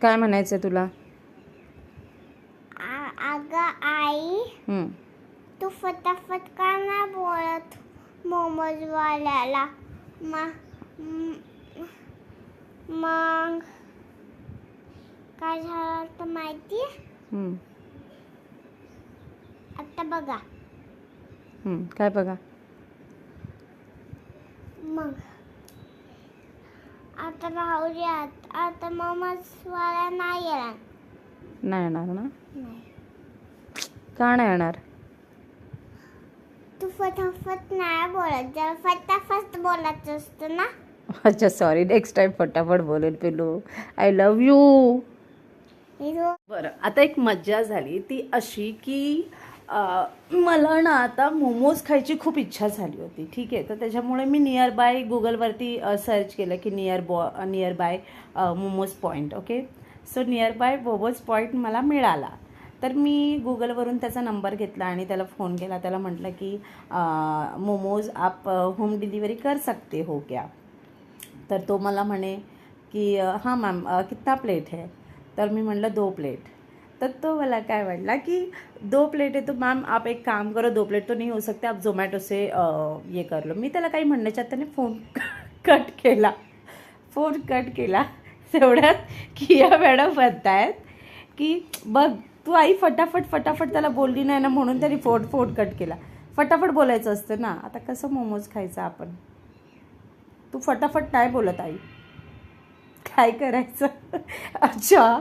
काय म्हणायचं तुला? अगं आई, तू फटाफट का नाही बोलत मोमोजवाल्याला? मग काय झालं तर माहिती? आता बघा. काय बघा? मग आता राहुयात. आता मोमोजवाला नाही येणार. नाही येणार ना? नाही. का नाही येणार? तू फटाफट नाही बोलत. जरा फटाफट बोलायचं असतं ना. अच्छा सॉरी, नेक्स्ट टाइम फटाफट बोलेल पिलू. I love you. बरं, आता एक मज्जा झाली ती अशी की मला ना आता मोमोज खायची खूप इच्छा झाली होती. ठीक आहे, तर त्याच्यामुळे मी नियर बाय गुगलवरती सर्च केलं की near by momos point. Okay, so near by momos point मला मिळाला. तर मी गुगलवरून त्याचा नंबर घेतला आणि त्याला फोन केला. त्याला म्हटलं की मोमोज आप होम डिलिव्हरी कर सकते हो क्या? तर तो मला म्हणे की हाँ मैम कितना प्लेट है? तर मी म्हटलं 2 प्लेट. तर तो मला काय म्हटला की 2 प्लेट है तो मैम आप एक काम करो, 2 प्लेट तो नहीं हो सकते, आप झोमॅटो से ये कर लो. मी त्याला काही म्हणण्याच्या त्याने फोन कट केला. तेवढ्यात किया मॅडम म्हणतायत की बघ तू आई फटाफट त्याला बोलली नाही ना म्हणून त्याने फोन कट केला. फटाफट बोलायचं असतं ना. आता कसं मोमोज खायचं आपण? तू फटाफट नाही बोलत आई, काय करायचं? अच्छा